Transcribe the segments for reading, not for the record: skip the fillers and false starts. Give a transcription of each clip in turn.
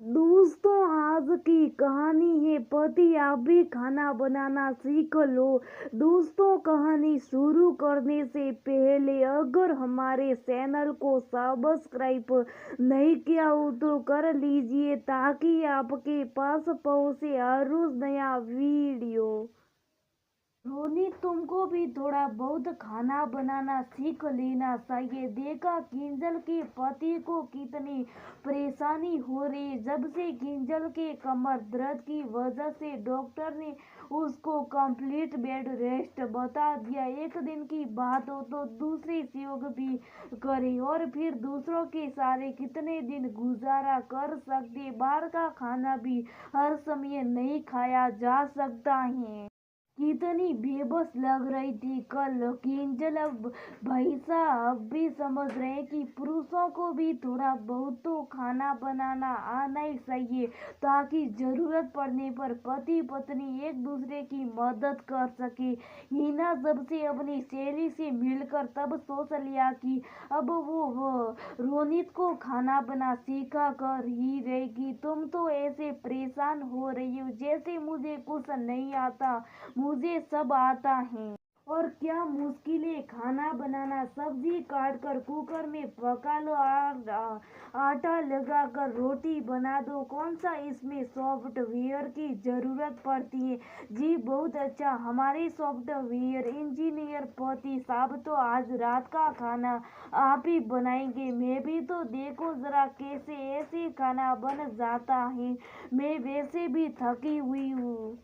दोस्तों, आज की कहानी है पति आप भी खाना बनाना सीख लो। दोस्तों, कहानी शुरू करने से पहले अगर हमारे चैनल को सब्सक्राइब नहीं किया हो तो कर लीजिए ताकि आपके पास पहुंचे हर रोज नया वीडियो। रोनी, तुमको भी थोड़ा बहुत खाना बनाना सीख लेना चाहिए। देखा किंजल के पति को कितनी परेशानी हो रही है। जब से किंजल के कमर दर्द की वजह से डॉक्टर ने उसको कंप्लीट बेड रेस्ट बता दिया। एक दिन की बात हो तो दूसरी योग भी करे और फिर दूसरों के सारे कितने दिन गुजारा कर सकते। बाहर का खाना भी हर समय नहीं खाया जा सकता है। कितनी बेबस लग रही थी कल किंजल। अब भाई साहब भी समझ रहे हैं कि पुरुषों को भी थोड़ा बहुत तो खाना बनाना आना ही चाहिए ताकि जरूरत पड़ने पर पति पत्नी एक दूसरे की मदद कर सके। हिना जब से अपनी सहेली से मिलकर तब सोच लिया कि अब वो रोनित को खाना बना सिखा कर ही रहेगी। तुम तो ऐसे परेशान हो रही हो जैसे मुझे कुछ नहीं आता। मुझे सब आता है। और क्या मुश्किल है खाना बनाना। सब्जी काट कर कुकर में पका लो, आटा लगा कर रोटी बना दो। कौन सा इसमें सॉफ्टवेयर की जरूरत पड़ती है। जी बहुत अच्छा, हमारे सॉफ्टवेयर इंजीनियर पति साहब तो आज रात का खाना आप ही बनाएंगे। मैं भी तो देखो जरा कैसे ऐसे खाना बन जाता है। मैं वैसे भी थकी हुई हूँ।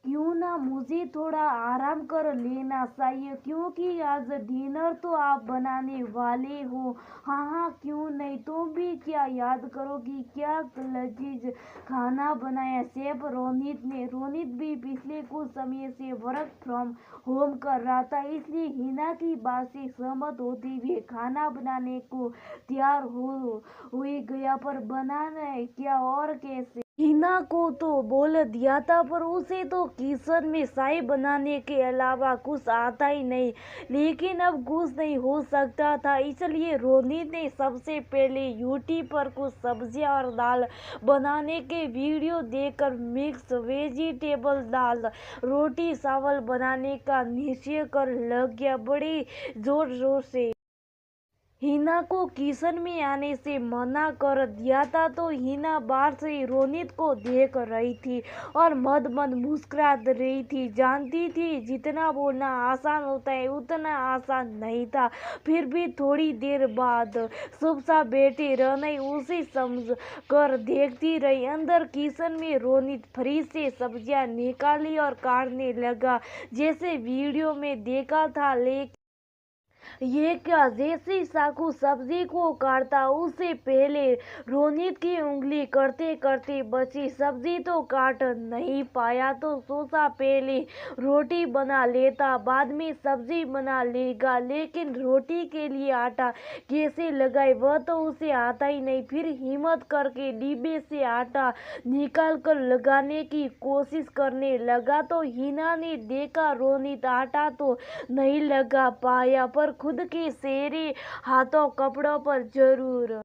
क्यों ना मुझे थोड़ा आराम कर लेना चाहिए क्योंकि आज डिनर तो आप बनाने वाले हो। हाँ हाँ, क्यों नहीं। तुम भी क्या याद करो कि क्या लजीज खाना बनाया शेफ रोनित ने। रोनित भी पिछले कुछ समय से वर्क फ्रॉम होम कर रहा था, इसलिए हिना की बात से सहमत होते हुए खाना बनाने को तैयार हो गया। पर बनाना है क्या और कैसे। हिना को तो बोल दिया था पर उसे तो किचन में चाय बनाने के अलावा कुछ आता ही नहीं। लेकिन अब कुछ नहीं हो सकता था, इसलिए रोनित ने सबसे पहले यूट्यूब पर कुछ सब्जियां और दाल बनाने के वीडियो देखकर मिक्स वेजिटेबल दाल रोटी चावल बनाने का निश्चय कर लग गया बड़े जोर जोर से। हिना को किचन में आने से मना कर दिया था तो हिना बाहर से रोनित को देख रही थी और मद मद मुस्कुरा रही थी। जानती थी जितना बोलना आसान होता है उतना आसान नहीं था, फिर भी थोड़ी देर बाद चुपचाप बैठे रहने उसे समझ कर देखती रही। अंदर किचन में रोनित फ्रिज से सब्जियां निकाली और काटने लगा जैसे वीडियो में देखा था। लेकिन ये क्या, जैसे चाकू सब्जी को काटता उससे पहले रोनित की उंगली करते करते बची। सब्जी तो काट नहीं पाया तो सोचा पहले रोटी बना लेता बाद में सब्जी बना लेगा। लेकिन रोटी के लिए आटा कैसे लगाए वह तो उसे आता ही नहीं। फिर हिम्मत करके डिब्बे से आटा निकाल कर लगाने की कोशिश करने लगा तो हिना ने देखा रोनित आटा तो नहीं लगा पाया पर खुद के सेरे हाथों कपड़ों पर जरूर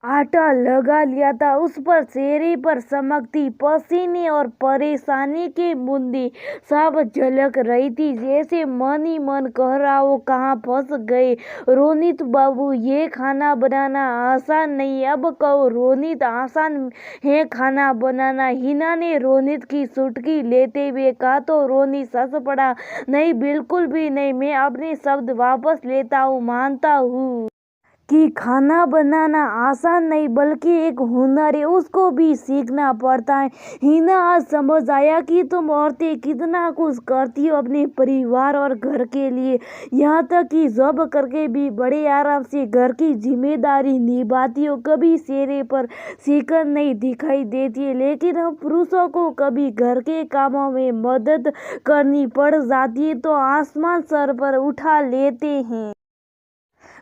आटा लगा लिया था। उस पर चेहरे पर चमकती पसीने और परेशानी की बूंदी सब झलक रही थी, जैसे मन ही मन कह रहा हो कहाँ फंस गए। रोनित बाबू, ये खाना बनाना आसान नहीं। अब कहो रोनित, आसान है खाना बनाना। हिना ने रोनित की चुटकी लेते हुए कहा तो रोनित सच पड़ा, नहीं बिल्कुल भी नहीं। मैं अपने शब्द वापस लेता हूँ, मानता हूँ कि खाना बनाना आसान नहीं बल्कि एक हुनर है, उसको भी सीखना पड़ता है। हिना, आज समझ आया कि तुम औरतें कितना कुछ करती हो अपने परिवार और घर के लिए, यहाँ तक कि जॉब करके भी बड़े आराम से घर की जिम्मेदारी निभाती हो। कभी चेहरे पर शिकन नहीं दिखाई देती है, लेकिन हम पुरुषों को कभी घर के कामों में मदद करनी पड़ जाती है तो आसमान सर पर उठा लेते हैं।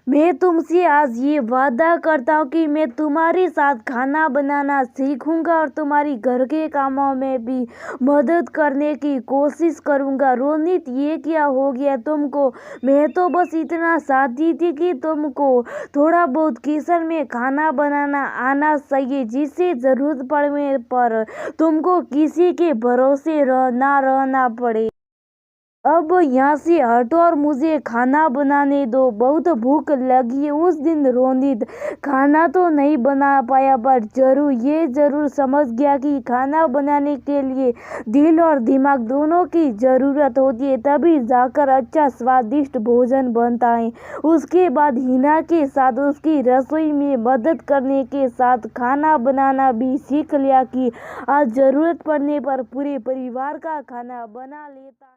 मैं तुमसे आज ये वादा करता हूँ कि मैं तुम्हारे साथ खाना बनाना सीखूंगा और तुम्हारी घर के कामों में भी मदद करने की कोशिश करूंगा। रोनित, ये क्या हो गया तुमको? मैं तो बस इतना चाहती थी कि तुमको थोड़ा बहुत किचन में खाना बनाना आना चाहिए, जिससे जरूरत पड़ने पर तुमको किसी के भरोसे ना रहना पड़े। अब यहाँ से हटो और मुझे खाना बनाने दो, बहुत भूख लगी है। उस दिन रोनित खाना तो नहीं बना पाया, पर ये जरूर समझ गया कि खाना बनाने के लिए दिल और दिमाग दोनों की जरूरत होती है, तभी जाकर अच्छा स्वादिष्ट भोजन बनता है। उसके बाद हिना के साथ उसकी रसोई में मदद करने के साथ खाना बनाना भी सीख लिया कि आज जरूरत पड़ने पर पूरे परिवार का खाना बना लेता है।